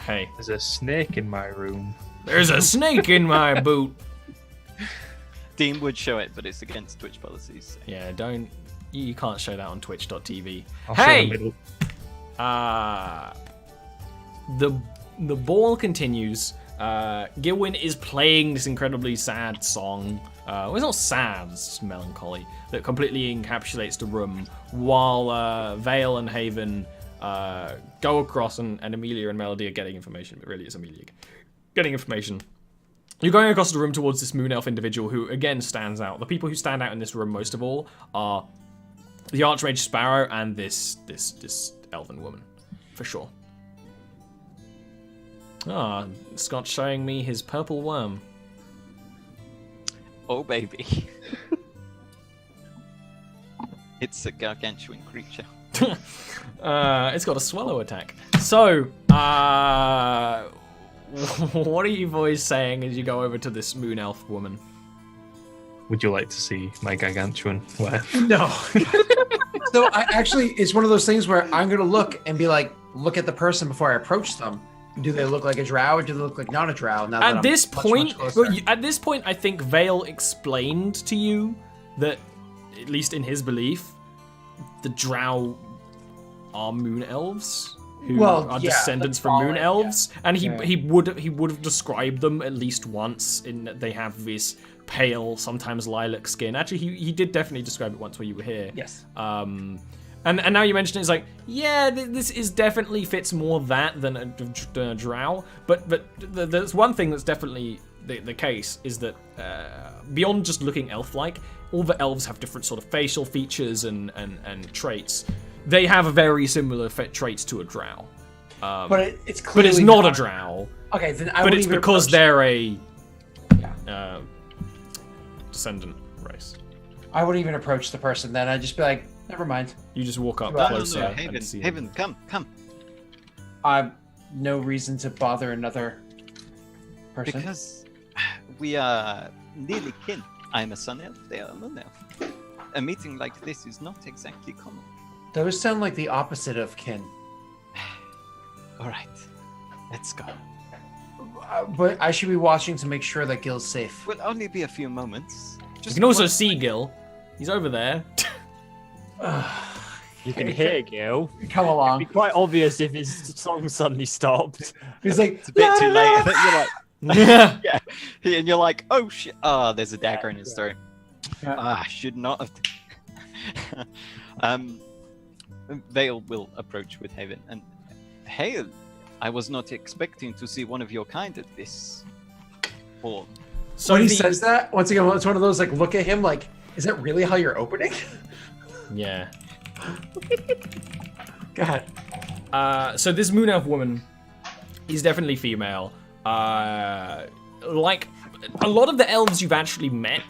Hey. There's a snake in my room. There's a snake in my boot. Dean would show it, but it's against Twitch policies. Yeah, don't. You can't show that on twitch.tv. I'll show the middle. The ball continues. Gilwin is playing this incredibly sad song. Well, it's not sad, it's just melancholy. That completely encapsulates the room. While Vale and Haven go across, and Amelia and Melody are getting information. But really, it's Amelia getting information. You're going across the room towards this moon elf individual who, again, stands out. The people who stand out in this room most of all are the Archmage Sparrow and this elven woman, for sure. Ah, Scott's showing me his purple worm. Oh, baby. It's a gargantuan creature. It's got a swallow attack. So, what are you boys saying as you go over to this moon elf woman? Would you like to see my gargantuan worm? No. So it's one of those things where I'm going to look and be like, look at the person before I approach them. Do they look like a drow, or do they look like not a drow? Now that At this point, I think Vale explained to you that, at least in his belief, the drow are moon elves who are descendants from moon elves, and he would have described them at least once in that they have this pale, sometimes lilac skin. Actually, he did definitely describe it once where you were here. Yes. And now you mention it's like, yeah, this is definitely fits more that than a drow. But there's one thing that's definitely the case is that beyond just looking elf-like, all the elves have different sort of facial features and traits. They have very similar traits to a drow. But it's clearly but it's not a drow. Okay, then but it's because they're a descendant race. I wouldn't even approach the person then. I'd just be like, never mind. You just walk up No, closer. Haven, come. I've no reason to bother another person. Because we are nearly kin. I'm a sun elf, they are a moon elf. A meeting like this is not exactly common. Those sound like the opposite of kin. Alright, let's go. But I should be watching to make sure that Gil's safe. Will only be a few moments. You can also see Gil. He's over there. You can hear Gil. Come along. It'd be quite obvious if his song suddenly stopped. He's like, It's a bit too late. You're like, yeah. And you're like, oh shit. Oh, there's a dagger in his throat. I should not have. Vale will approach with Haven. And Hail, I was not expecting to see one of your kind at this hall. So when he says that, once again, it's one of those like, look at him like, is that really how you're opening? Yeah. God. So this moon elf woman is definitely female. Like a lot of the elves you've actually met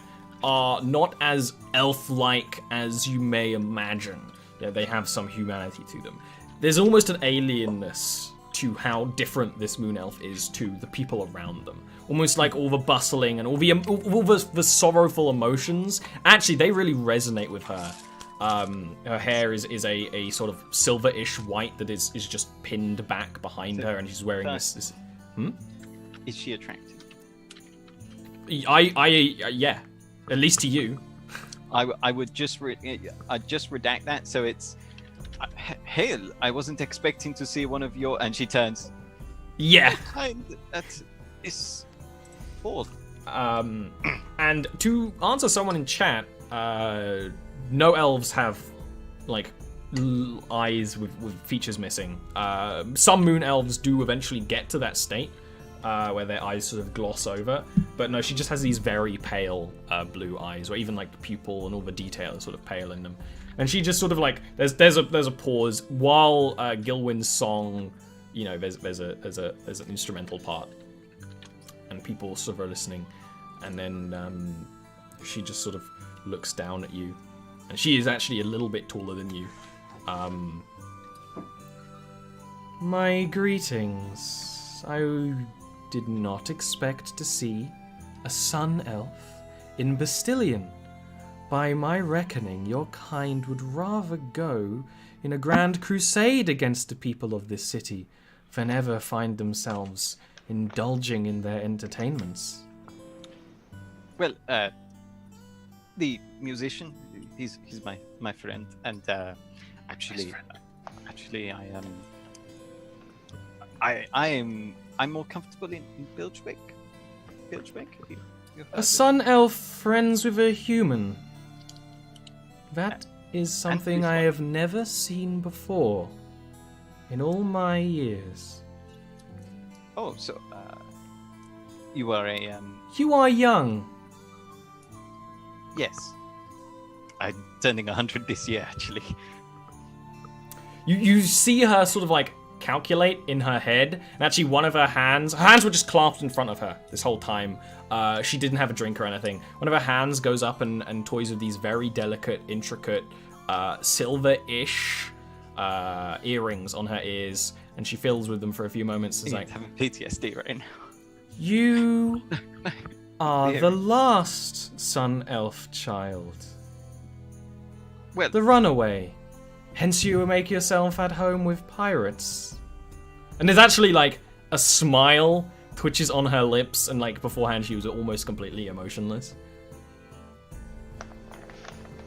are not as elf-like as you may imagine. Yeah, they have some humanity to them. There's almost an alienness to how different this moon elf is to the people around them. Almost like all the bustling and all the sorrowful emotions. Actually, they really resonate with her. Her hair is a sort of silver-ish white that is just pinned back behind her, and she's wearing this. Is she attractive? Yeah, at least to you. I would just I'd just redact that so it's. Hail! I wasn't expecting to see one of your. And she turns. Yeah. That is false. And to answer someone in chat, no elves have like eyes with features missing. Some moon elves do eventually get to that state where their eyes sort of gloss over, but no, she just has these very pale blue eyes, or even like the pupil and all the detail is sort of pale in them. And she just sort of like there's a pause while Gilwin's song, you know, there's an instrumental part, and people sort of are listening, and then she just sort of looks down at you, and she is actually a little bit taller than you. My greetings. I did not expect to see a sun elf in Bastillion. By my reckoning, your kind would rather go in a grand crusade against the people of this city whenever find themselves indulging in their entertainments? Well, the musician, he's my friend, and actually, I'm more comfortable in Bilgebeck. Bilgebeck, have you heard A of sun elf friends with a human. That is something this I one. have never seen before in all my years. Oh, so you are a You are young. yes. I'm turning 100 this year, actually. You see her sort of like calculate in her head, and actually one of her hands were just clasped in front of her this whole time. She didn't have a drink or anything. One of her hands goes up and toys with these very delicate, intricate, silver-ish earrings on her ears, and she fills with them for a few moments. It's He's like, having PTSD right now. you are The the last sun elf child. Well, The runaway. Hence you make yourself at home with pirates. And there's actually like a smile twitches on her lips, and like beforehand she was almost completely emotionless.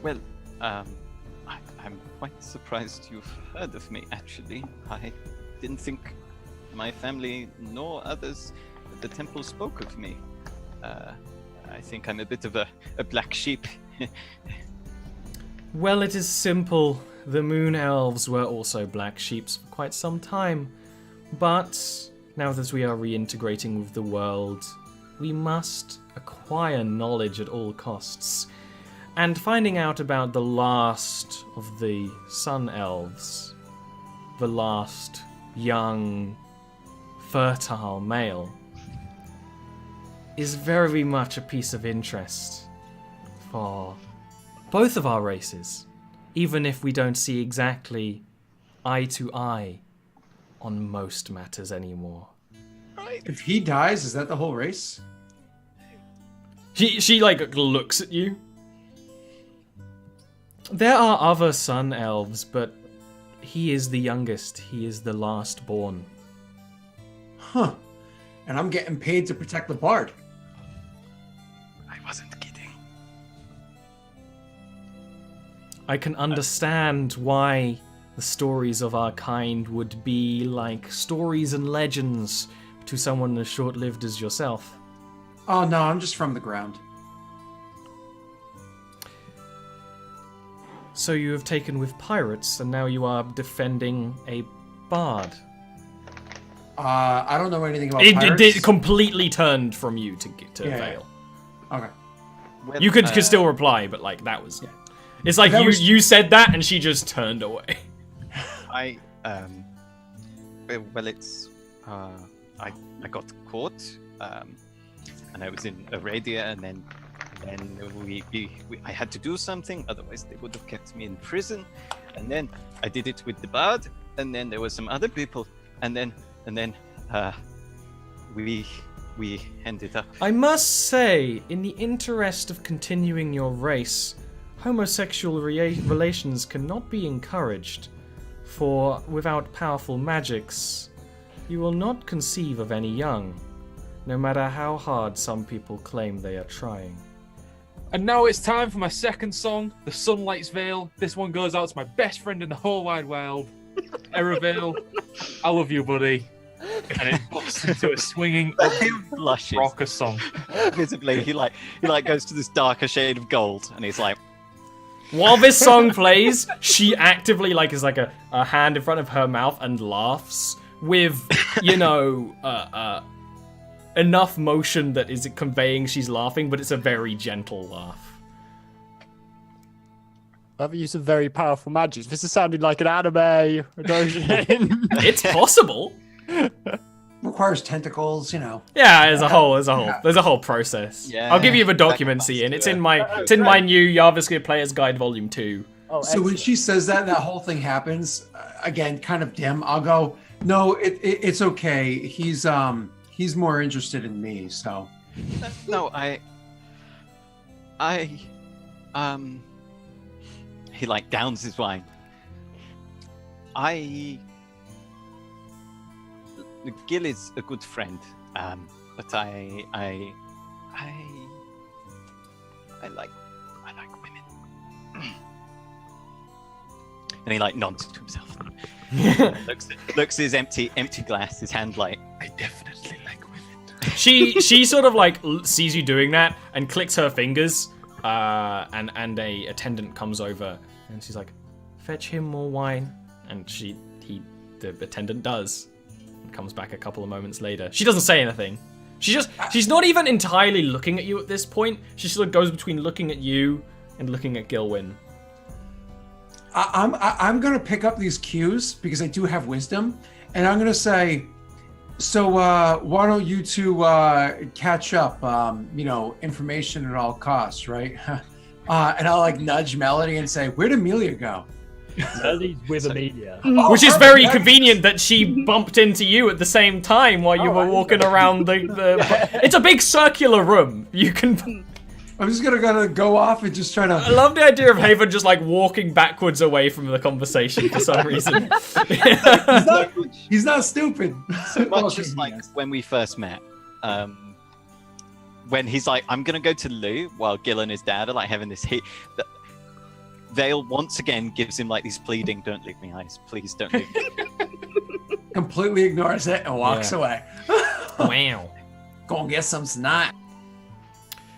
well, I'm quite surprised you've heard of me, actually. I didn't think my family nor others at the temple spoke of me. I think I'm a bit of a black sheep. Well, it is simple. The moon elves were also black sheeps for quite some time. But now that we are reintegrating with the world, we must acquire knowledge at all costs. And finding out about the last of the sun elves, the last young, fertile male, is very much a piece of interest for both of our races, even if we don't see exactly eye to eye on most matters anymore. If he dies, is that the whole race? She like looks at you. There are other sun elves, but he is the youngest. He is the last born. Huh. And I'm getting paid to protect the bard. I wasn't kidding. I can understand why the stories of our kind would be like stories and legends to someone as short-lived as yourself. Oh no, I'm just from the ground. So you have taken with pirates, and now you are defending a bard. I don't know anything about It pirates. completely turned from you to Yeah. Vale. Okay. Well, You could still reply, but like that was. Yeah. It's like That you was- you said that, and she just turned away. Well, it's I got caught, and I was in Aradia, and then I had to do something, otherwise they would have kept me in prison, and then I did it with the bard, and then there were some other people, and then we ended up. I must say, in the interest of continuing your race, homosexual relations cannot be encouraged, for without powerful magics, you will not conceive of any young, no matter how hard some people claim they are trying. And now it's time for my second song, The Sunlight's Veil. This one goes out to my best friend in the whole wide world, Eravale. I love you, buddy. And it busts into a swinging Blushes rocker song. visibly. He goes to this darker shade of gold, and he's like, While this song plays, she actively is like a hand in front of her mouth and laughs with, enough motion that is conveying she's laughing, but it's a very gentle laugh. I've used some very powerful magic. This is sounding like an anime. It's possible. Requires tentacles, you know. Yeah, as a whole, there's a whole process. Yeah, I'll give you the that document, can Ian. It's do in it. my new Jarviskjir Player's Guide Volume 2. Oh, So when excellent. she says that whole thing happens, again, kind of dim. I'll go, no, it's okay. He's more interested in me, so. no, he downs his wine. Gil is a good friend, but I like women. And he like nods to himself. looks at his empty glass, his hand like, I definitely like women. She sort of like sees you doing that and clicks her fingers, and a attendant comes over and she's like, fetch him more wine. And the attendant does, and comes back a couple of moments later. She doesn't say anything. She's not even entirely looking at you at this point. She sort of goes between looking at you and looking at Gilwin. I'm gonna pick up these cues because I do have wisdom, and I'm gonna say, so why don't you two catch up? Information at all costs, right? And I'll like nudge Melody and say, where'd Amelia go? Melody's with Amelia. Which is very convenient that she bumped into you at the same time while you were walking around the... It's a big circular room. You can... I'm just gonna go off and just try to... I love the idea of Haven just like walking backwards away from the conversation for some reason. he's not stupid. So much as like when we first met, when he's like, I'm gonna go to Lou while Gil and his dad are like having this hit. Vale once again gives him like these pleading, don't leave me eyes, please don't leave me. Completely ignores it and walks away. Wow. Go and get some snot.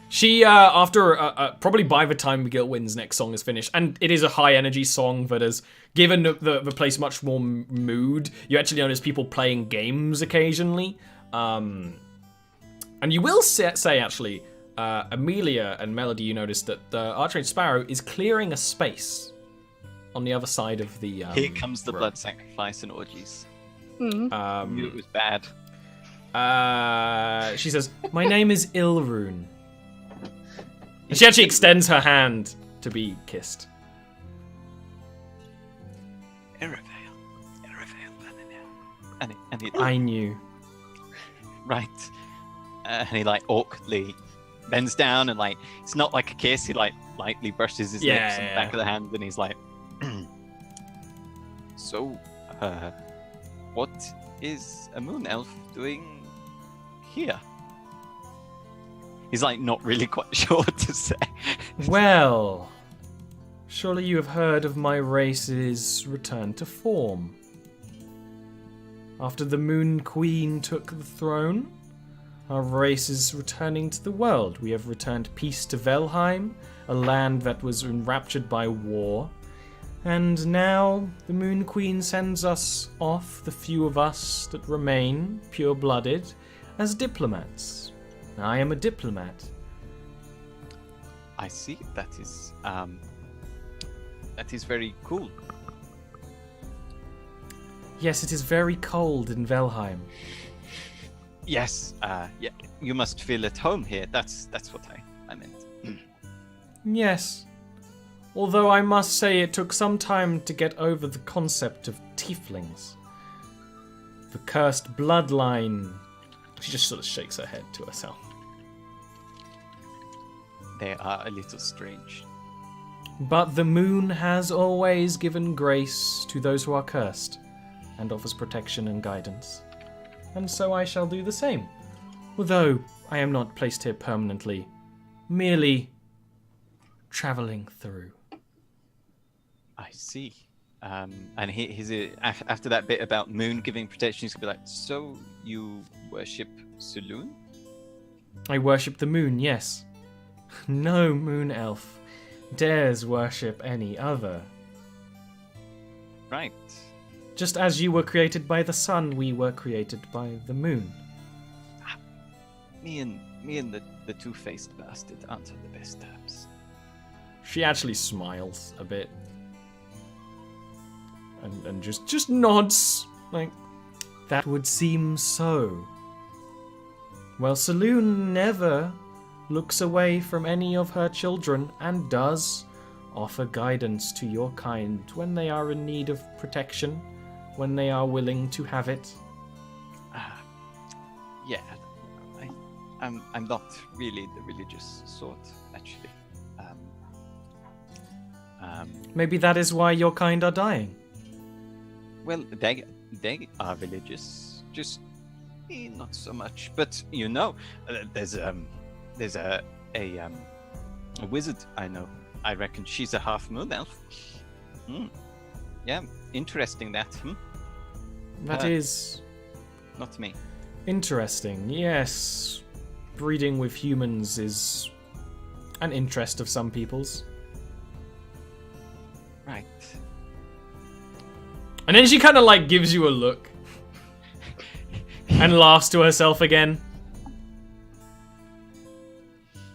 She, after, probably by the time Gilwin's next song is finished, and it is a high energy song that has given the place much more mood. You actually notice people playing games occasionally. And you will say actually, Amelia and Melody, you notice that the Archangel Sparrow is clearing a space on the other side of the Here comes the road. blood sacrifice and orgies. Mm. Knew it was bad. She says, my name is Ilrune. And she actually extends her hand to be kissed. And he, I knew. right. And he like awkwardly bends down and like, it's not like a kiss, he like lightly brushes his lips on the back of the hand and he's like, so, what is a moon elf doing here? He's like not really quite sure what to say. Well, surely you have heard of my race's return to form. After the Moon Queen took the throne, our race is returning to the world. We have returned peace to Velheim, a land that was enraptured by war. And now the Moon Queen sends us off, the few of us that remain, pure-blooded, as diplomats. I am a diplomat. I see. That is very cool. Yes, it is very cold in Velheim. Yes. Yeah. You must feel at home here. That's what I meant. Yes. Although I must say it took some time to get over the concept of tieflings. The cursed bloodline. She just sort of shakes her head to herself. They are a little strange. But the moon has always given grace to those who are cursed, and offers protection and guidance. And so I shall do the same. Although I am not placed here permanently, merely travelling through. I see. And he's after that bit about moon giving protection, he's gonna be like, so you worship Saloon? I worship the moon, yes. No moon elf dares worship any other. Right. Just as you were created by the sun, we were created by the moon. Me and the two-faced bastard aren't on the best terms. She actually smiles a bit. And just nods, like, that would seem so. Well, Saloon never looks away from any of her children and does offer guidance to your kind when they are in need of protection, when they are willing to have it. Yeah, I'm not really the religious sort, actually. Maybe that is why your kind are dying. Well, they are religious, just Not so much, but there's a wizard I know. I reckon she's a half moon elf. Yeah, interesting that. That is Not me. interesting. Yes, breeding with humans is an interest of some people's. Right. And then she kind of like gives you a look and laughs to herself again.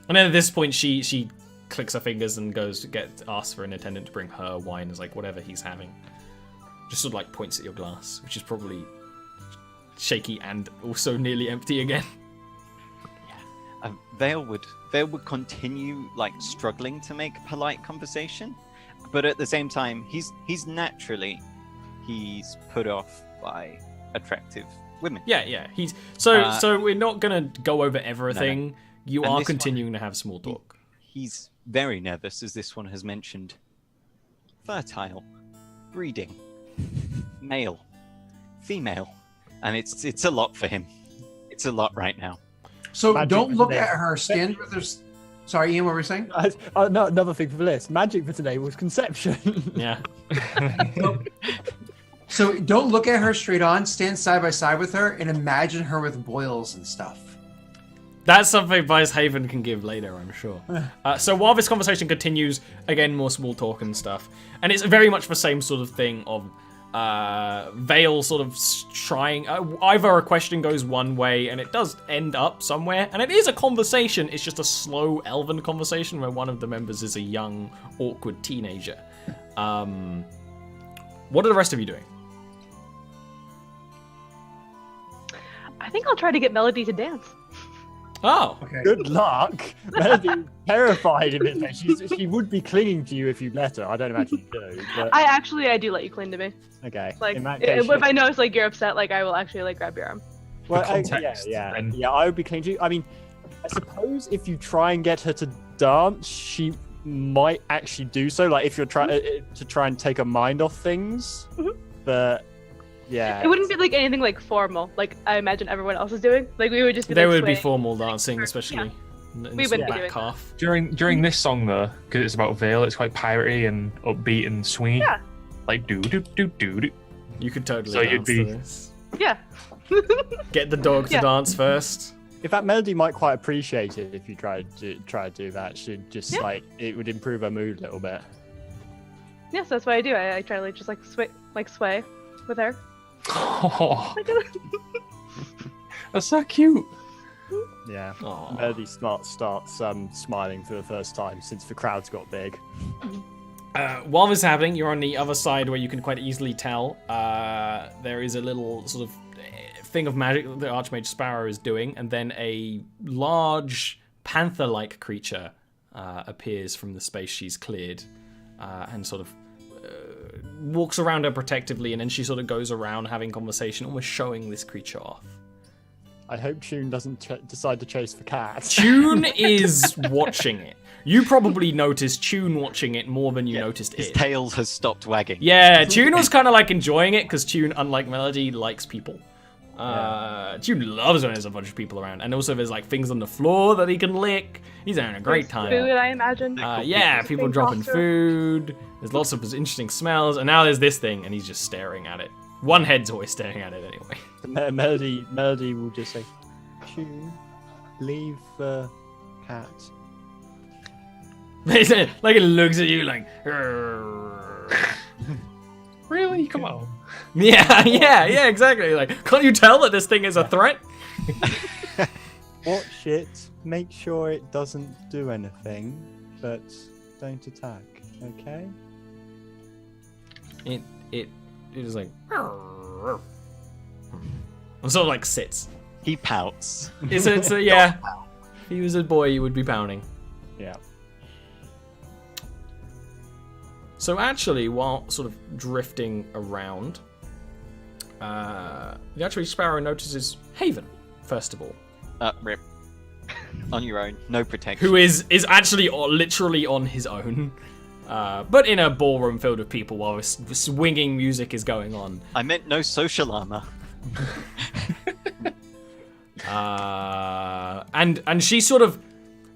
And then at this point, she clicks her fingers and goes to asks for an attendant to bring her wine as like whatever he's having. Just sort of like points at your glass, which is probably shaky and also nearly empty again. Vale would continue like struggling to make polite conversation, but at the same time, he's put off by attractive women. Yeah. So we're not gonna go over everything. No. You And are this continuing to have small talk. He's very nervous, as this one has mentioned. Fertile, breeding, male, female, and it's a lot for him. It's a lot right now. So Magic don't for look today. at her. Stand with her. Sorry, Ian, what were you saying? No, another thing for the list. Magic for today was conception. Yeah. So don't look at her straight on. Stand side by side with her and imagine her with boils and stuff. That's something Vice Haven can give later, I'm sure. So while this conversation continues, again, more small talk and stuff. And it's very much the same sort of thing of Vale sort of trying... either a question goes one way and it does end up somewhere. And it is a conversation. It's just a slow elven conversation where one of the members is a young, awkward teenager. What are the rest of you doing? I think I'll try to get Melody to dance. Oh, Okay. Good luck. Melody's terrified of it. She would be clinging to you if you let her. I don't imagine you do. But... I do let you cling to me. Okay. Like, In that case, if I notice like you're upset, like I will actually like grab your arm. well, context, yeah. then. Yeah, I would be clinging to you. I mean, I suppose if you try and get her to dance, she might actually do so. Like if you're trying to try and take her mind off things. Mhm. But yeah, It wouldn't be like anything like formal, like I imagine everyone else is doing. Like we would just be. there like, would be swaying. formal dancing, especially in We the wouldn't sort of be back doing half. During this song though, because it's about Vale, it's quite piratey and upbeat and swingy. Yeah. Like do do do do do. You could totally So dance you'd to be- this. Yeah. Get the dog to Yeah. dance first. in fact, Melody might quite appreciate it if you try to do that. She'd just Yeah. like it would improve her mood a little bit. Yes, that's what I do. I try to like just like sway with her. Oh, Like, that's so cute. Yeah. Aw. Melody starts smiling for the first time since the crowd's got big. While this is happening, you're on the other side where you can quite easily tell there is a little sort of thing of magic that the Archmage Sparrow is doing, and then a large panther-like creature appears from the space she's cleared and sort of walks around her protectively, and then she sort of goes around having conversation, almost showing this creature off. I hope Tune doesn't decide to chase the cat. Tune is watching it. You probably noticed Tune watching it more than you noticed His it. tail has stopped wagging. Yeah, Tune was kind of like enjoying it because Tune, unlike Melody, likes people. Tune loves when there's a bunch of people around, and also there's like things on the floor that he can lick. He's having a great time. Food, I imagine. Yeah, people Thing dropping tossed to food. There's lots of interesting smells, and now there's this thing, and he's just staring at it. One head's always staring at it anyway. Melody will just say, Tune, leave the cat. Like it looks at you like. "Rrrr." Really? Come on. Yeah, exactly. Like, can't you tell that this thing is a threat? Watch it, make sure it doesn't do anything, but don't attack, okay? It is like. "Rrrr." And sort of like sits. He pouts. It's a yeah. If he was a boy, he would be pounding. Yeah. So actually, while sort of drifting around, the actually Sparrow notices Haven first of all, Rip. On your own, no protection. who is actually literally on his own, but in a ballroom filled with people while swinging music is going on. I meant no social armor. And she sort of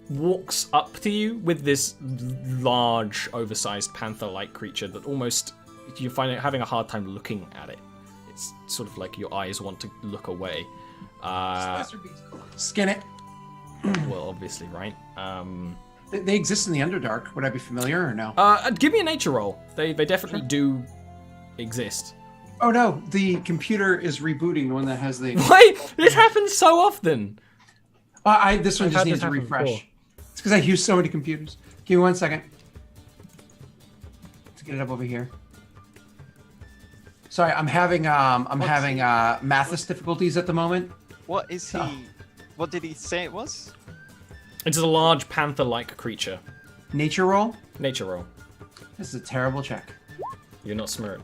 walks up to you with this large, oversized panther-like creature that almost you find it having a hard time looking at it. It's sort of like your eyes want to look away. Skin it. Well, obviously, right? They exist in the Underdark. Would I be familiar or no? Give me a nature roll. They definitely do exist. Oh no, the computer is rebooting the one that has the. Wait, this happens so often. This one just needs to refresh. before. It's because I use so many computers. Give me 1 second. Let's get it up over here. Sorry, I'm having Mathis difficulties at the moment. What is he? Oh. What did he say it was? It's a large panther-like creature. Nature roll. Nature roll. This is a terrible check. You're not smart.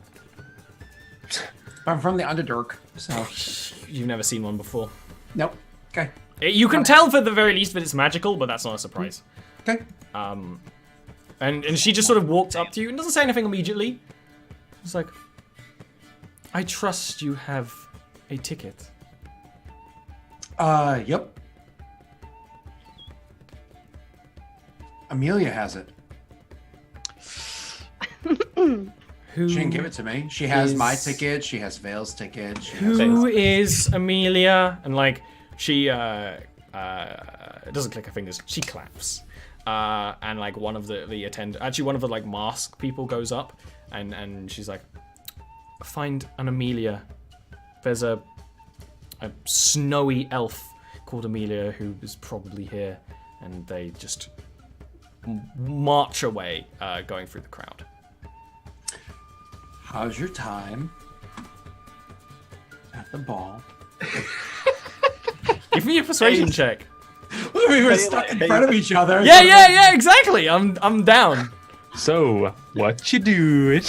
I'm from the Underdark, so You've never seen one before. nope. Okay. You can tell for the very least that it's magical, but that's not a surprise. Okay. And she just sort of walked up to you and doesn't say anything immediately. It's like, I trust you have a ticket. Yep. Amelia has it. Who She didn't give it to me. She has my is- ticket. She has Vale's ticket. She has Who is Amelia? And like, she it doesn't click her fingers. She claps. And like one of the one of the like mask people goes up and she's like, find an Amelia. There's a snowy elf called Amelia who is probably here, and they just march away, going through the crowd. How's your time at the ball? Give me a persuasion check. We were stuck in front of each other. Yeah, exactly. I'm down. So, what you doing?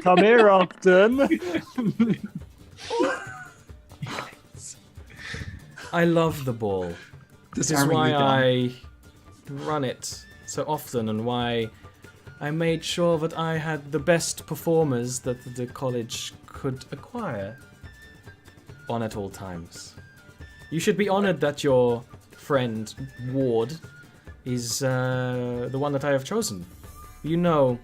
Come here, Ogden. I love the ball. This is Disarmingly why dumb. I run it so often, and why I made sure that I had the best performers that the college could acquire on at all times. You should be honored that your friend, Ward, is the one that I have chosen. You know,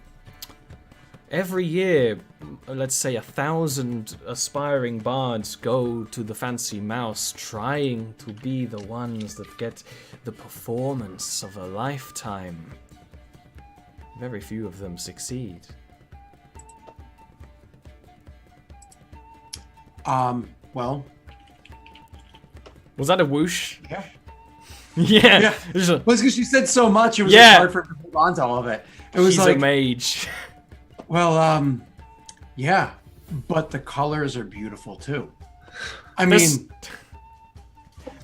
every year, let's say 1,000 aspiring bards go to the Fancy Mouse trying to be the ones that get the performance of a lifetime. Very few of them succeed. Well, Was that a whoosh? yeah. Yeah. Yeah. There's a- Well, it's because you said so much, it was Yeah. like hard for me to hold on to all of it. It was She's like, a mage. well, yeah, but the colors are beautiful too. I This- mean,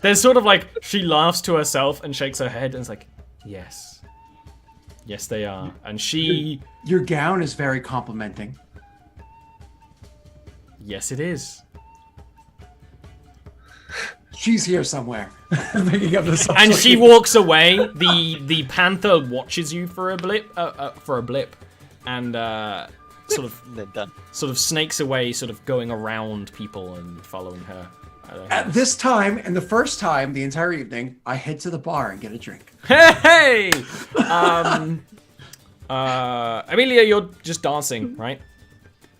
There's sort of like, she laughs to herself and shakes her head and is like, yes. Yes, they are. And she... your gown is very complimenting. Yes, it is. She's here somewhere. Picking up the And she walks away. The panther watches you for a blip, and They're done. sort of snakes away, sort of going around people and following her. At this time, and the first time the entire evening, I head to the bar and get a drink. Hey! Amelia, you're just dancing, right?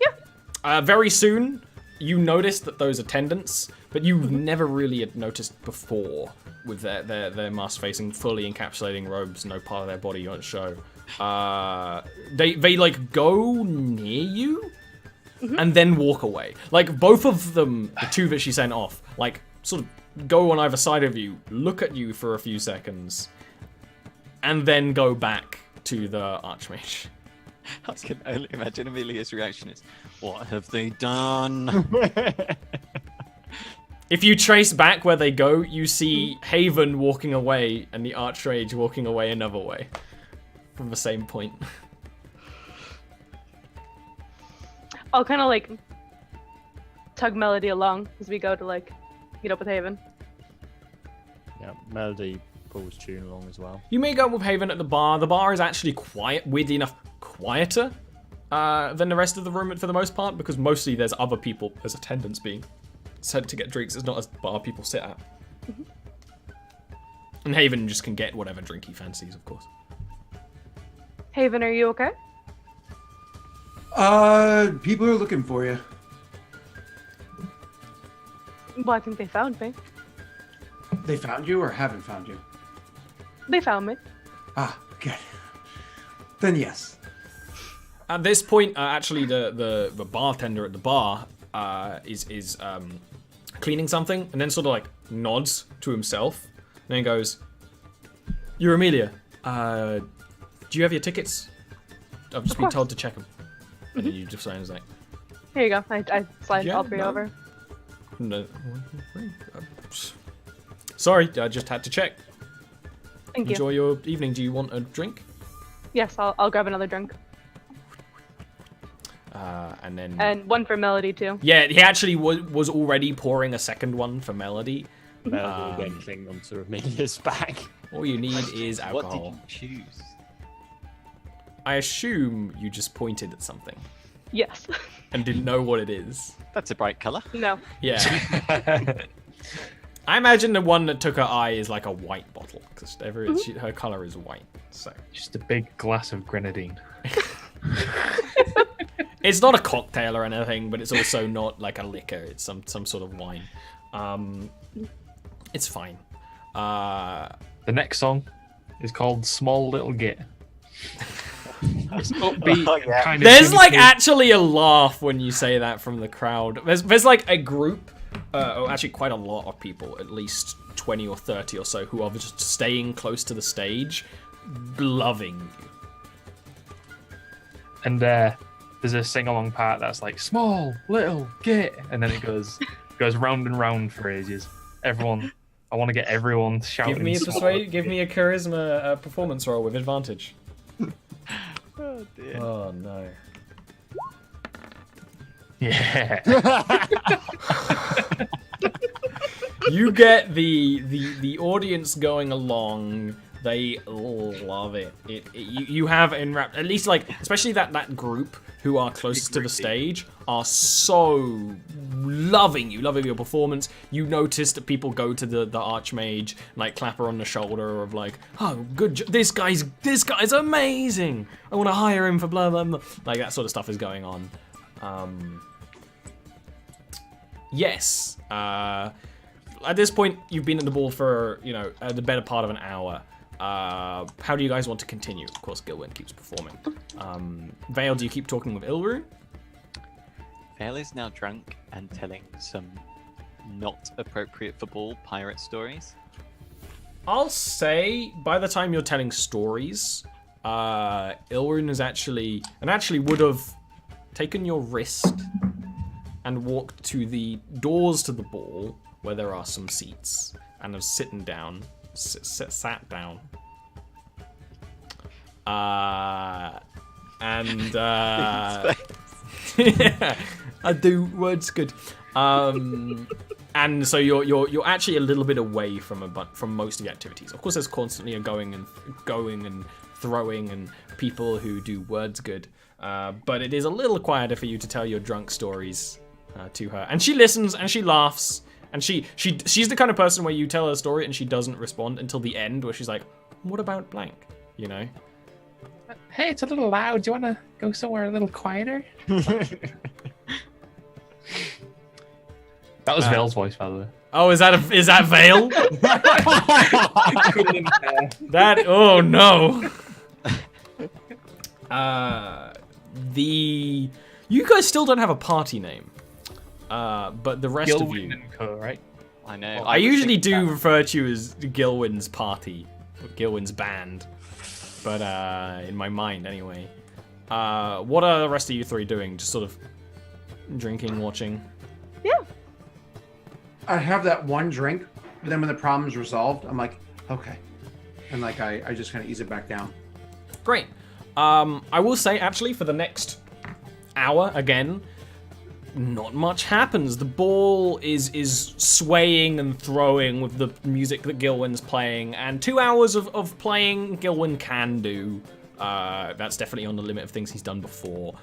Yeah. Very soon, you notice that those attendants, but you never really had noticed before, with their mask-facing, fully encapsulating robes, no part of their body on show. They like go near you, and then walk away. Like both of them, the two that she sent off, like sort of go on either side of you, look at you for a few seconds, and then go back to the Archmage. I can only imagine Amelia's reaction is, "What have they done?" If you trace back where they go, you see Haven walking away and the Archmage walking away another way from the same point. I'll kind of like tug Melody along as we go to like meet up with Haven. Yeah, Melody pulls Tune along as well. You may go with Haven at the bar. The bar is actually weirdly enough, quieter than the rest of the room for the most part, because mostly there's other people, there's attendants being sent to get drinks. It's not a bar people sit at. And Haven just can get whatever drink he fancies, of course. Haven, are you okay? People are looking for you. Well, I think they found me. They found you or haven't found you? They found me. Ah, good. Then yes. At this point, actually, the bartender at the bar is cleaning something, and then sort of like nods to himself, and then goes, "You're Amelia. Do you have your tickets? I've just been told to check them." And then you just say, like, Here you go. I slide Yeah, all three no. over. No. Sorry, I just had to check. Thank you. Enjoy your evening. Do you want a drink? Yes, I'll grab another drink. And then... And one for Melody, too. Yeah, he actually was already pouring a second one for Melody. Melody anything onto Amelia's back. All you need is What did alcohol. you choose? I assume you just pointed at something Yes. and didn't know what it is. That's a bright color. No. Yeah. I imagine the one that took her eye is like a white bottle, because her color is white. So Just a big glass of grenadine. it's not a cocktail or anything, but it's also not like a liquor. It's some sort of wine. It's fine. The next song is called Small Little Git. It's upbeat. Oh, yeah. Kind of There's like gimmicky. actually a laugh when you say that from the crowd. There's like a group, or actually quite a lot of people, at least 20 or 30 or so, who are just staying close to the stage, loving you. And there's a sing-along part that's like small little git, and then it goes round and round for ages. Everyone, I want to get everyone shouting. Give me a small little give me a charisma performance roll with advantage. Oh dear. Oh no. Yeah. You get the audience going along. They love it. You have enwrapped, at least like, especially that group who are closest to the stage are so loving your performance. You notice that people go to the archmage, like clap her on the shoulder of like, oh, good, this guy's amazing. I want to hire him for blah blah blah. Like that sort of stuff is going on. Yes. At this point, you've been at the ball for the better part of an hour. How do you guys want to continue? Of course, Gilwin keeps performing. Vale, do you keep talking with Ilru? Vale is now drunk and telling some not appropriate for ball pirate stories. I'll say by the time you're telling stories, Ilrun is actually would have taken your wrist and walked to the doors to the ball where there are some seats and have sat down. Yeah, I do words good. And so you're actually a little bit away from most of the activities. Of course, there's constantly a going and throwing and people who do words good. But it is a little quieter for you to tell your drunk stories to her, and she listens and she laughs. And she's the kind of person where you tell her a story and she doesn't respond until the end, where she's like, "What about blank?" You know? Hey, it's a little loud. Do you want to go somewhere a little quieter? That was Vale's voice, by the way. Oh, is that Vale? That oh no. You guys still don't have a party name. But the rest of you, Gilwin and Co, right? I know. I usually do refer to you as Gilwin's party, or Gilwin's band, but in my mind anyway. What are the rest of you three doing? Just sort of drinking, watching? Yeah. I have that one drink, but then when the problem's resolved, I'm like, okay. And like I just kind of ease it back down. Great. I will say actually for the next hour again, not much happens. The ball is swaying and throwing with the music that Gilwin's playing, and 2 hours of playing Gilwin can do. That's definitely on the limit of things he's done before.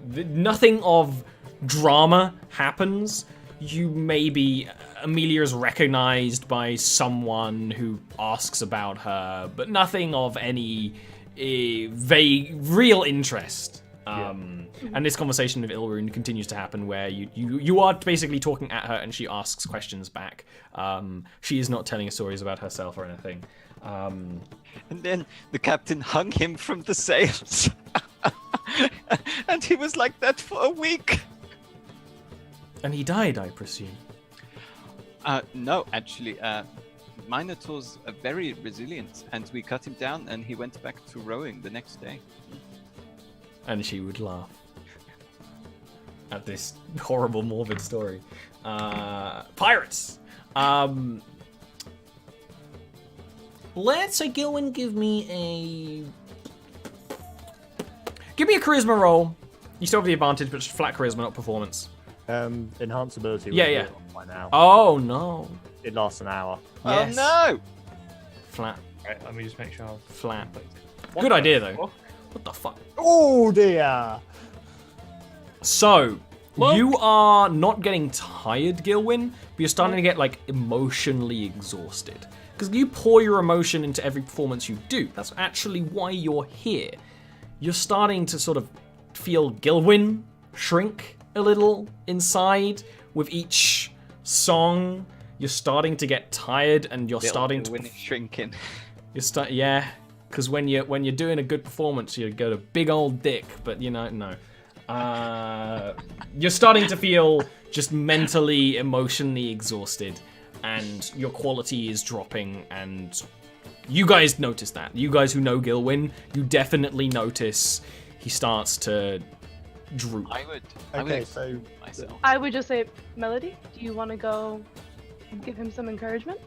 Nothing of drama happens, you maybe Amelia is recognized by someone who asks about her, but nothing of any vague real interest. And this conversation with Ilrune continues to happen where you are basically talking at her and she asks questions back. She is not telling stories about herself or anything. And then the captain hung him from the sails. And he was like that for a week. And he died, I presume. No, actually, Minotaurs are very resilient, and we cut him down, and he went back to rowing the next day. And she would laugh at this horrible, morbid story. Pirates! Let's say Gilwin give me a charisma roll. You still have the advantage, but it's flat charisma, not performance. Enhance ability. Yeah. By now. Oh no. It lasts an hour. Yes. Oh no! Flat. Right, let me just make sure. Flat. What Good the idea though. fuck? What the fuck? Oh dear. So, Well- you are not getting tired, Gilwin, but you're starting to get like emotionally exhausted. Because you pour your emotion into every performance you do. That's actually why you're here. You're starting to sort of feel Gilwin shrink a little inside with each song. You're starting to get tired, and you're starting to. When it's shrinking. Yeah, because when you're doing a good performance, you got a big old dick. But no. You're starting to feel just mentally, emotionally exhausted, and your quality is dropping. And you guys notice that. You guys who know Gilwin, you definitely notice he starts to droop. I would So myself. I would just say, Melody, do you want to go give him some encouragement?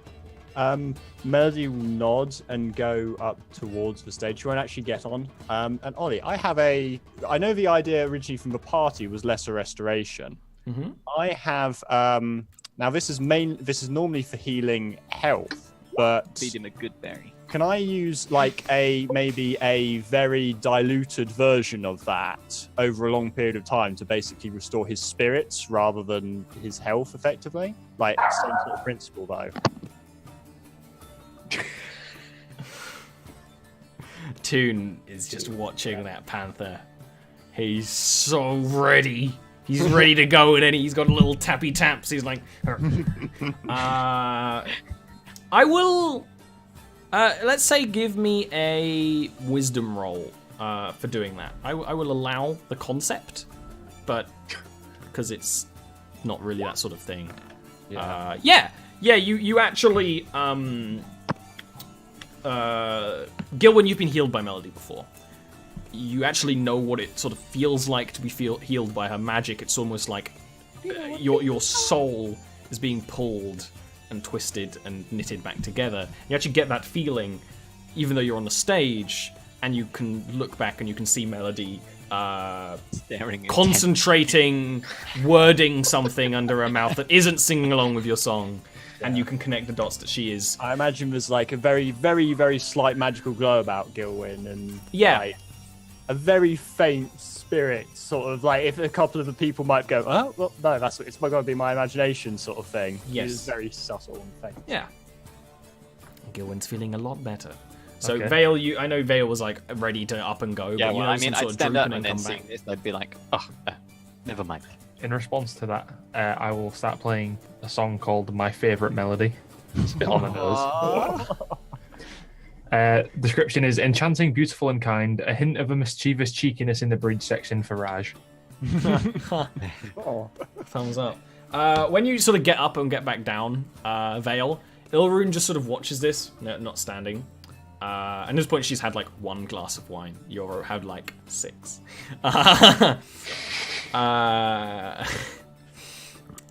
Melody will nod and go up towards the stage. She won't actually get on. And Ollie, I know the idea originally from the party was lesser restoration. Mm-hmm. I have now this is normally for healing health, but Feed him a good berry. can I use like maybe a very diluted version of that over a long period of time to basically restore his spirits rather than his health effectively? Like same sort of principle though. Toon is just watching that panther. He's so ready. He's ready to go at any. He's got a little tappy taps. He's like, I will. Let's say give me a wisdom roll for doing that. I will allow the concept, but because it's not really that sort of thing. Yeah. You actually Gilwin, you've been healed by Melody before. You actually know what it sort of feels like to be healed by her magic. It's almost like your soul is being pulled and twisted and knitted back together. You actually get that feeling, even though you're on the stage, and you can look back and you can see Melody Staring concentrating, wording something under her mouth that isn't singing along with your song. And you can connect the dots that she is. I imagine there's like a very, very, very slight magical glow about Gilwin, and like, a very faint spirit, sort of like if a couple of the people might go, oh, well, no, it's going to be my imagination, sort of thing. Yes, it's very subtle and faint. Yeah, Gilwin's feeling a lot better. So Okay. Vale, I know Vale was like ready to up and go. Yeah, but well, I mean, I'd stand up and then come seeing back. this, I'd be like, oh, never mind. In response to that, I will start playing a song called My Favorite Melody. It's a bit on the nose. Description is enchanting, beautiful, and kind. A hint of a mischievous cheekiness in the bridge section for Raj. Oh. Thumbs up. When you sort of get up and get back down, Vale, Ilrune just sort of watches this, not standing. And at this point, she's had like one glass of wine. You've had like 6.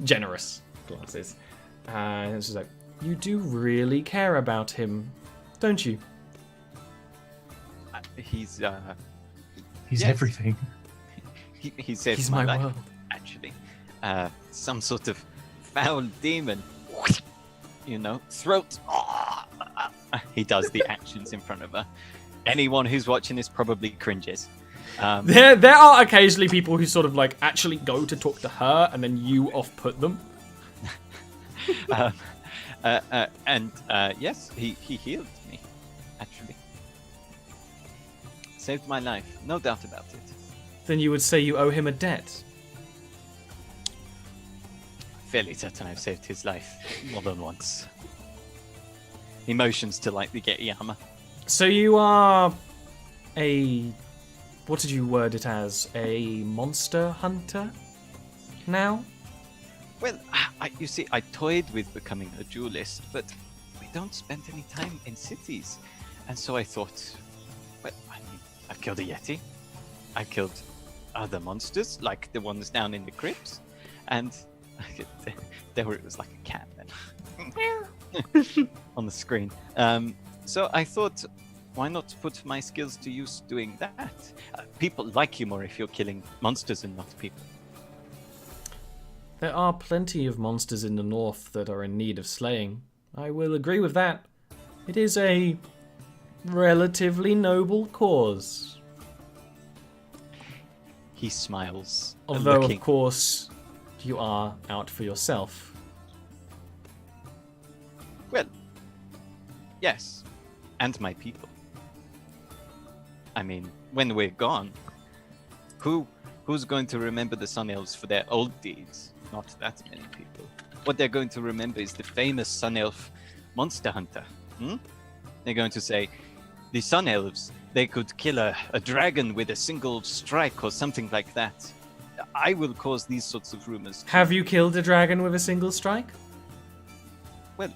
Generous glasses. And she's like, you do really care about him, don't you? He's He's Yes. everything. he saves He's my my life, world. actually. Some sort of foul demon. Throat. He does the actions in front of her. Anyone who's watching this probably cringes. There are occasionally people who sort of like actually go to talk to her, and then you off-put them. Yes, he healed me, actually. Saved my life, no doubt about it. Then you would say you owe him a debt. Fairly certain I've saved his life more than once. He motions to like the Getiyama. So you are a... What did you word it as? A monster hunter now? Well, you see, I toyed with becoming a duelist, but we don't spend any time in cities. And so I thought, well, I mean, I've killed a Yeti. I've killed other monsters, like the ones down in the crypts. And there it was like a cat then on the screen. So I thought, why not put my skills to use doing that? People like you more if you're killing monsters and not people. There are plenty of monsters in the north that are in need of slaying. I will agree with that. It is a relatively noble cause. He smiles. Although, of course, you are out for yourself. Well, yes. And my people. I mean, when we're gone, who's going to remember the Sun Elves for their old deeds? Not that many people. What they're going to remember is the famous Sun Elf monster hunter. They're going to say, the Sun Elves, they could kill a dragon with a single strike or something like that. I will cause these sorts of rumors. Have you killed a dragon with a single strike? Well,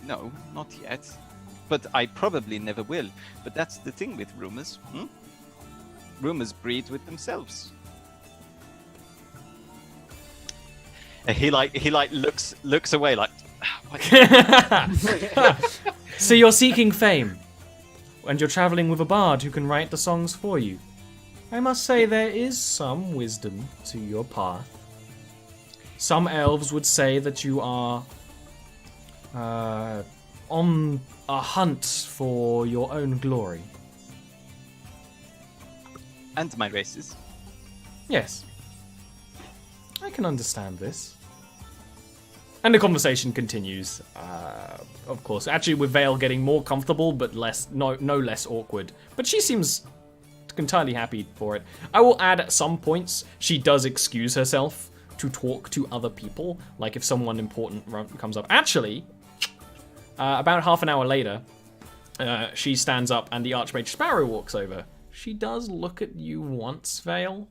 no, not yet. But I probably never will. But that's the thing with rumors. Rumors breed with themselves. He looks away like. So you're seeking fame, and you're traveling with a bard who can write the songs for you. I must say there is some wisdom to your path. Some elves would say that you are on a hunt for your own glory. And my races. Yes. I can understand this. And the conversation continues, of course. Actually, with Vale getting more comfortable, but no less awkward. But she seems entirely happy for it. I will add at some points, she does excuse herself to talk to other people. Like if someone important comes up. Actually, about half an hour later, she stands up and the Archmage Sparrow walks over. She does look at you once, Vale.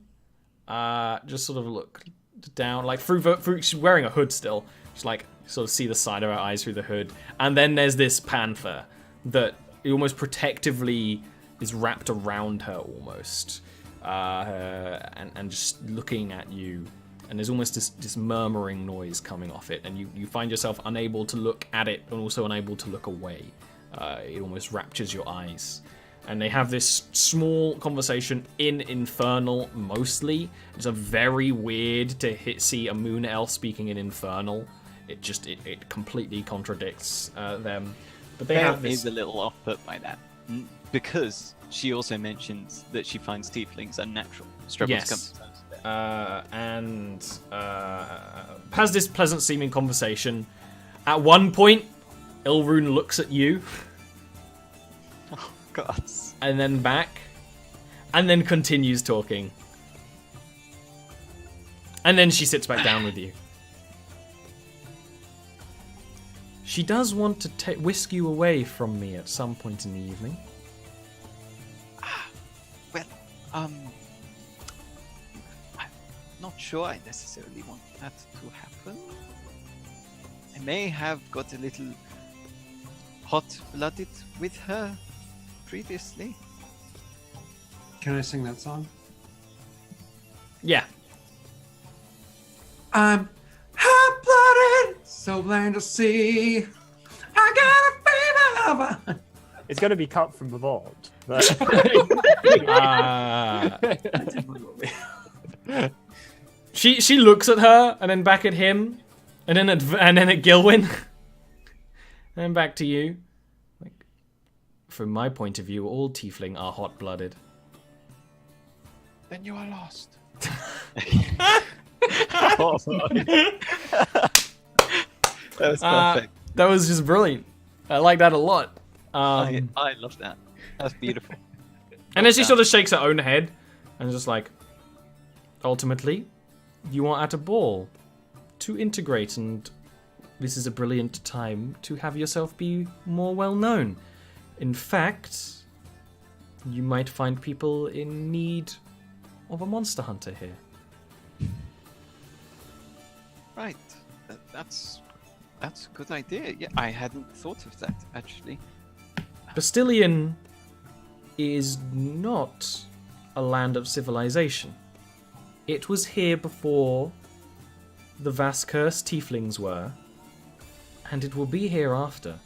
Just sort of look down, like through she's wearing a hood still. Just like sort of see the side of her eyes through the hood. And then there's this panther that almost protectively is wrapped around her almost. And just looking at you. And there's almost this murmuring noise coming off it. And you find yourself unable to look at it and also unable to look away. It almost raptures your eyes. And they have this small conversation in Infernal mostly. It's a very weird to see a moon elf speaking in Infernal. It completely contradicts them. But they have this. Is a little off put by that because she also mentions that she finds tieflings unnatural. Yes. And has this pleasant seeming conversation. At one point, Ilrune looks at you. Oh God. And then back. And then continues talking. And then she sits back down with you. She does want to whisk you away from me at some point in the evening. Well, I'm not sure I necessarily want that to happen. I may have got a little hot-blooded with her previously. Can I sing that song? Yeah. I'm hot-blooded, so bland to see. I got a fever. It's going to be cut from the vault. But... She looks at her and then back at him, and then at Gilwin, and then back to you. Like, from my point of view, all tiefling are hot-blooded. then you are lost. Oh, that was perfect. That was just brilliant. I like that a lot. I love that. That's beautiful. And then she sort of shakes her own head and is just like, ultimately, you are at a ball to integrate, and this is a brilliant time to have yourself be more well known. In fact, you might find people in need of a monster hunter here. Right. That's a good idea. Yeah, I hadn't thought of that, actually. Bastillion is not a land of civilization. It was here before the vast cursed tieflings were, and it will be here after.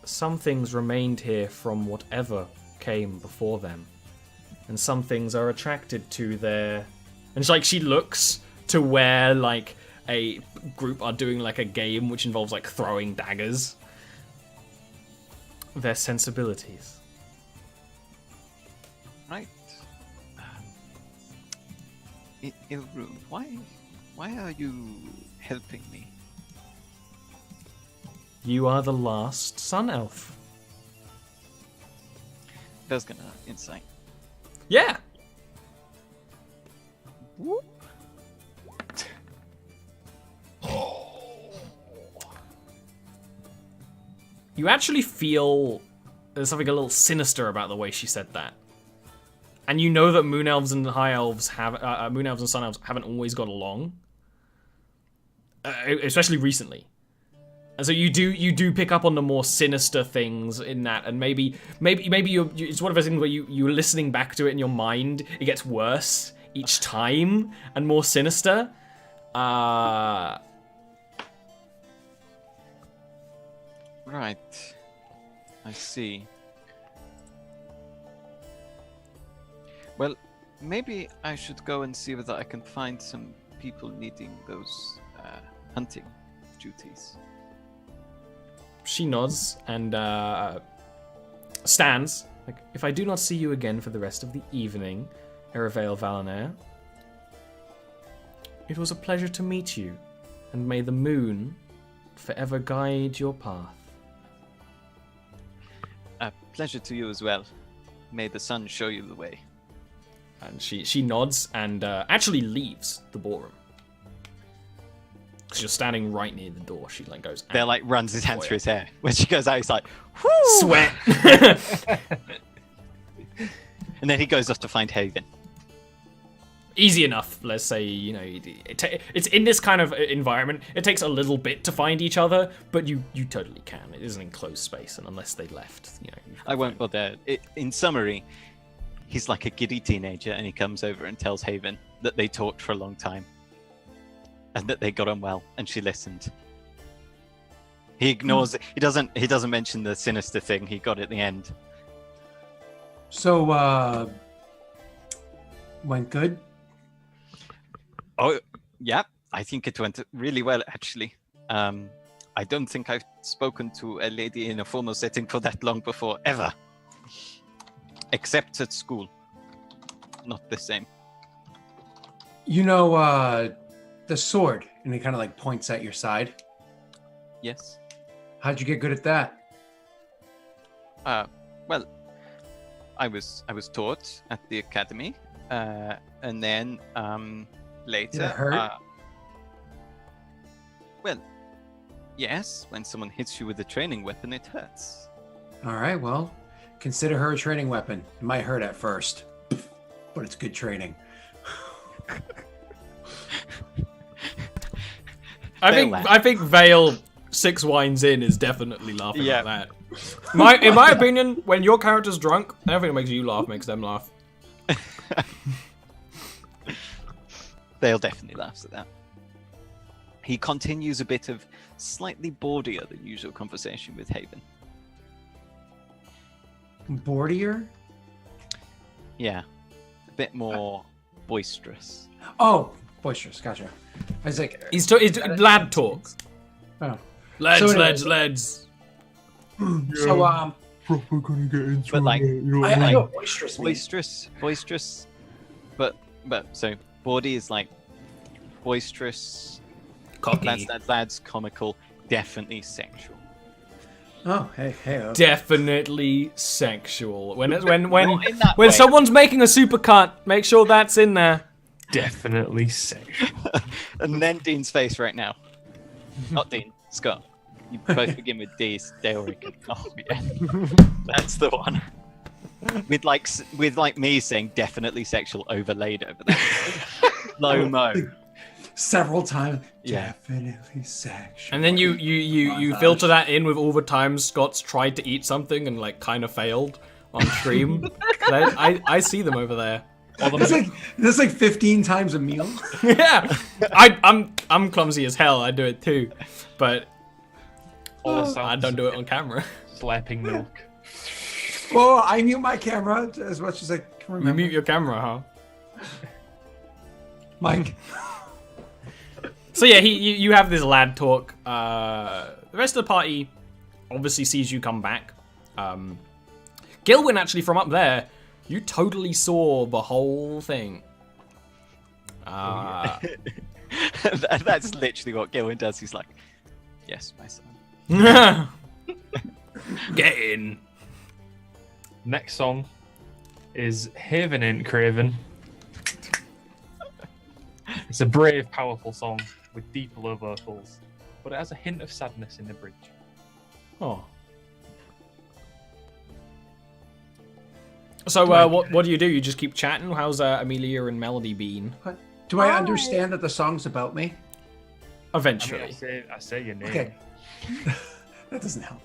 Some things remained here from whatever came before them, and some things are attracted to their... And she looks to where, like, a group are doing, like, a game which involves, like, throwing daggers. Their sensibilities. Right. Ilrune, why are you helping me? You are the last Sun Elf. That's gonna insight. Yeah! Whoop. You actually feel there's something a little sinister about the way she said that. And you know that Moon Elves and High Elves Moon Elves and Sun Elves haven't always got along. Especially recently. And so you do pick up on the more sinister things in that, and maybe it's one of those things where you're listening back to it in your mind, it gets worse each time and more sinister. Right. I see. Well, maybe I should go and see whether I can find some people needing those hunting duties. She nods and stands. Like, if I do not see you again for the rest of the evening, Erevail Valanair, it was a pleasure to meet you, and may the moon forever guide your path. A pleasure to you as well. May the sun show you the way. And she nods and actually leaves the ballroom. Because you're standing right near the door. She like goes. Bear like runs his hand through his hair. When she goes out, he's like, whoo! Sweat. And then he goes off to find Haven. Easy enough, let's say. You know, it's in this kind of environment. It takes a little bit to find each other, but you totally can. It is an enclosed space, and unless they left, you know. I won't bother. In summary, he's like a giddy teenager, and he comes over and tells Haven that they talked for a long time, and that they got on well, and she listened. He ignores it. He doesn't mention the sinister thing he got at the end. So, went good? Oh, yeah. I think it went really well, actually. I don't think I've spoken to a lady in a formal setting for that long before, ever. Except at school. Not the same. You know, the sword, and he kind of like points at your side. Yes. How'd you get good at that? Well, I was taught at the academy, and then later. Did it hurt? Well, yes. When someone hits you with a training weapon, it hurts. All right, well, consider her a training weapon. It might hurt at first, but it's good training. I think Vale 6 wines in is definitely laughing at that. In my opinion, when your character's drunk, everything that makes you laugh makes them laugh. Vale definitely laughs at that. He continues a bit of slightly boardier than usual conversation with Haven. Boardier? Yeah, a bit more boisterous. Oh, boisterous. Gotcha. I was like, He's lad talk. oh. Lads, So anyway- lads. So, Proper gonna get into But like, it, you know I what I mean? know boisterous. means. boisterous, but so Bordy is like boisterous, Cocky. That's comical, definitely sexual. Oh, hey. Definitely sexual. When Not in that when way. someone's making a supercut, make sure that's in there. Definitely sexual. And then Dean's face right now. Not Dean, Scott. You both begin with D. Dale. Oh yeah, that's the one. With like me saying definitely sexual overlaid over that. Slow mo. Several times. Yeah. Definitely sexual. And then you filter that in with all the times Scott's tried to eat something and like kind of failed on stream. I see them over there. That's like 15 times a meal. Yeah, I'm clumsy as hell. I do it too, but I don't do it on camera. Slapping milk. Well, I mute my camera as much as I can You remember. mute your camera, huh? Mike. So yeah, you have this lad talk. The rest of the party obviously sees you come back. Gilwin, actually, from up there, you totally saw the whole thing. That's literally what Gilwin does. He's like, yes, my son. Get in. Next song is Haven Ain't Craven. It's a brave, powerful song with deep low vocals, but it has a hint of sadness in the bridge. Oh. So what do? You just keep chatting? How's Amelia and Melody been? Do I understand that the song's about me? Eventually. I say your name. Okay. That doesn't help.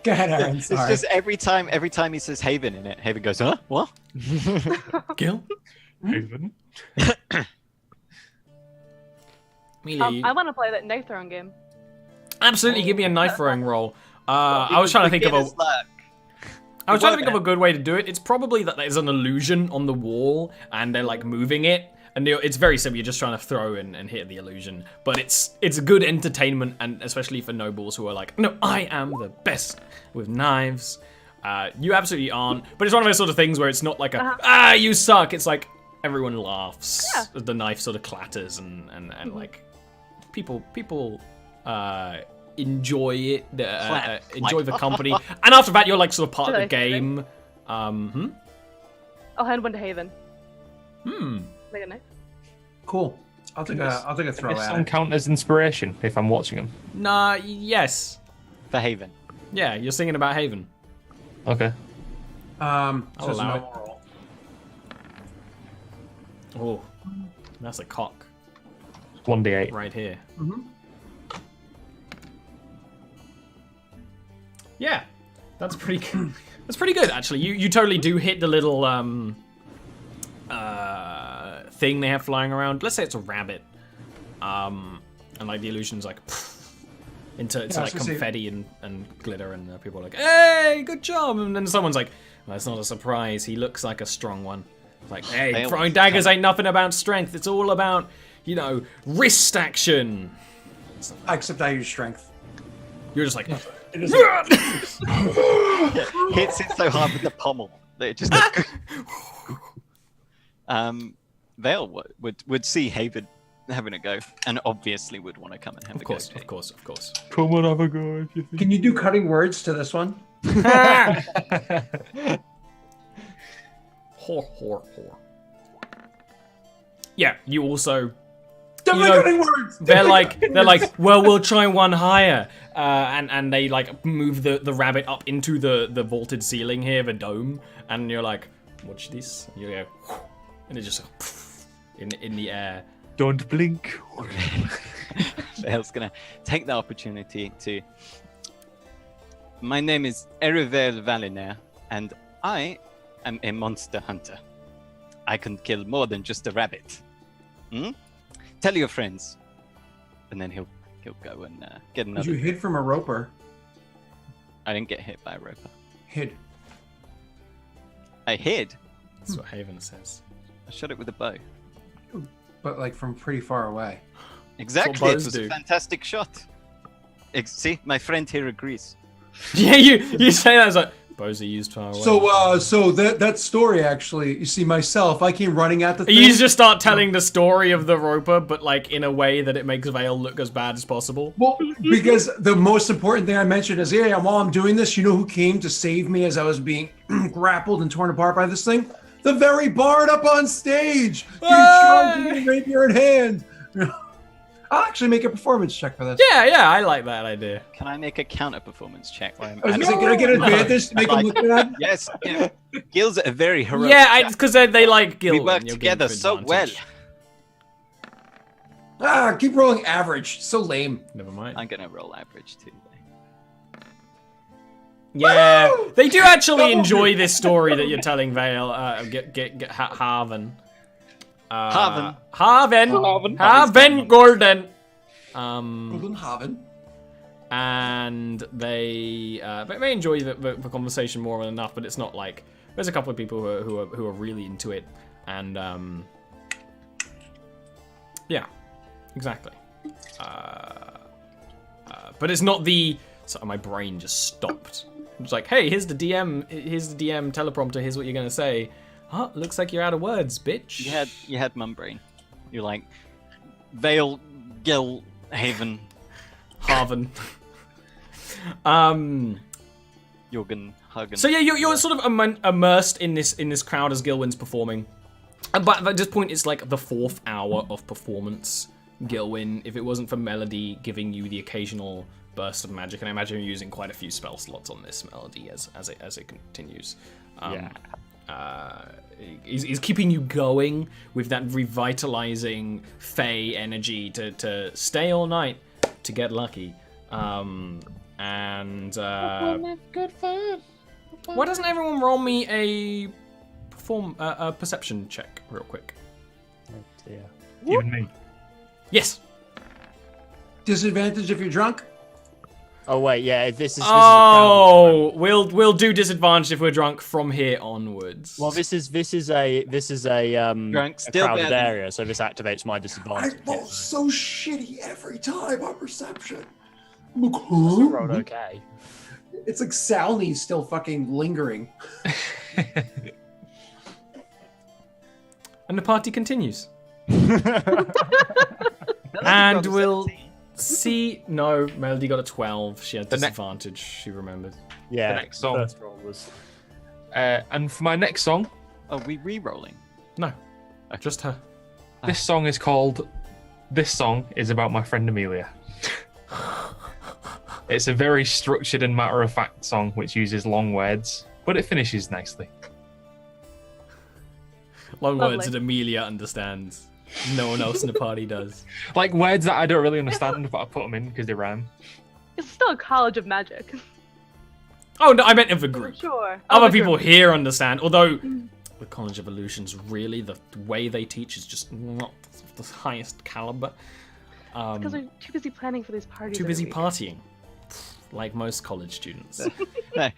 Go ahead, Aaron. It's Sorry. just every time he says Haven in it, Haven goes, huh? What? Gil? Haven. Amelia, I want to play that knife throwing game. absolutely give me a knife throwing roll. I was trying to think of a good way to do it. It's probably that there's an illusion on the wall and they're like moving it. And it's very simple. You're just trying to throw and hit the illusion. But it's a good entertainment, and especially for nobles who are like, no, I am the best with knives. You absolutely aren't. But it's one of those sort of things where it's not like you suck. It's like everyone laughs. Yeah. The knife sort of clatters and like people enjoy it, enjoy the company. And after that, you're like sort of part of the game. I'll hand one to Haven. Like a knife. Cool. I'll take a throw Does this at song it. count as inspiration if I'm watching them? Nah, yes. For Haven. Yeah, you're singing about Haven. Okay. I'll So it's allow no it. roll. Oh, that's a cock 1d8. right here. Mm-hmm. Yeah, that's pretty good. That's pretty good, actually. You totally do hit the little thing they have flying around. Let's say it's a rabbit, and like the illusion's like into like confetti and glitter, and people are like, "Hey, good job!" And then someone's like, "Well, that's not a surprise. He looks like a strong one." It's like, hey, throwing daggers ain't nothing about strength. It's all about, wrist action. Except I use strength. You're just like, Hits it so hard with the pommel that it just. Vale would see Haven having a go, and obviously would want to come and have a go. of course. Come on, have a go if you think. Can you do cutting words to this one? Whore. Yeah, you also. Definitely cutting words. They're like, well, we'll try one higher, and they like move the rabbit up into the vaulted ceiling here, the dome, and you're like, watch this. You go, and it just in the air. Don't blink. Vale's gonna take the opportunity to. My name is Erivel Valiner, and I am a monster hunter. I can kill more than just a rabbit. Tell your friends, and then he'll go and get another. You hid from a roper. I didn't get hit by a roper. Hid. I hid. That's what Haven says. I shot it with a bow. But like from pretty far away. Exactly. It bows was do. a fantastic shot. See, my friend here agrees. Yeah, you say that as like, Bows are used far away. So that story actually, you see, myself, I came running at the thing. You just start telling the story of the roper, but like in a way that it makes Vale look as bad as possible. Well, because the most important thing I mentioned is, yeah, while I'm doing this, you know who came to save me as I was being grappled and torn apart by this thing? The very bard up on stage! Charging rapier in hand! I'll actually make a performance check for this. Yeah, I like that idea. Can I make a counter performance check? Can I get advantage to make him look bad? Yes. Yeah. Gil's a very heroic. Yeah, because they like Gilwin. We work together so well. Keep rolling average. So lame. Never mind. I'm gonna roll average too. Yeah, they do actually enjoy this story that you're telling, Vale. Haven. Golden. Golden Haven. And they may enjoy the conversation more than enough, but it's not like there's a couple of people who are really into it, and yeah, exactly. But it's not the. So my brain just stopped. It's like, hey, here's the DM teleprompter. Here's what you're gonna say. Huh? Looks like you're out of words, bitch. You had mum brain. You're like Vale, Gil, Haven, Haven. Jorgen, Hagen. So yeah, you're sort of immersed in this crowd as Gilwin's performing. But at this point, it's like the 4th hour of performance. Gilwin, if it wasn't for Melody giving you the occasional burst of magic, and I imagine you're using quite a few spell slots on this Melody as it continues. He's keeping you going with that revitalizing Fey energy to stay all night to get lucky. Good fun. Why doesn't everyone roll me a perception check real quick? Oh dear. Even me. Yes. Disadvantage if you're drunk. Oh wait, yeah. This is. We'll do disadvantage if we're drunk from here onwards. Well, this is a drunk, still crowded bad. area, so this activates my disadvantage. I roll so shitty every time on perception. You rolled okay. It's like Salney's still fucking lingering. And the party continues. And we'll see. No, Melody got a 12. She had disadvantage. She remembered. Yeah. The next song. First roll was. And for my next song. Are we re-rolling? No, just her. This song is called. This song is about my friend Amelia. It's a very structured and matter-of-fact song which uses long words, but it finishes nicely. Long words that Amelia understands. No one else in the party does. Like words that I don't really understand, but I put them in because they rhyme. It's still a college of magic. Oh no, I meant of the group. Sure. Other people here understand, although the College of Illusions, really, the way they teach is just not the highest caliber. Because they're too busy planning for these parties. Too busy partying, like most college students. No,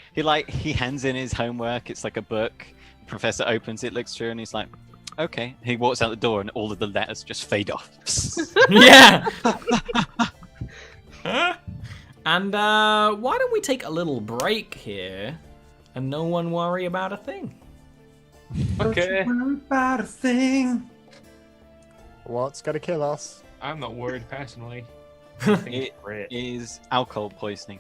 he hands in his homework. It's like a book. Professor opens it, looks through, and he's like, "Okay." He walks out the door, and all of the letters just fade off. Yeah. And why don't we take a little break here, and no one worry about a thing? Okay. Don't you worry about a thing. What's gonna kill us? I'm not worried personally. It is alcohol poisoning.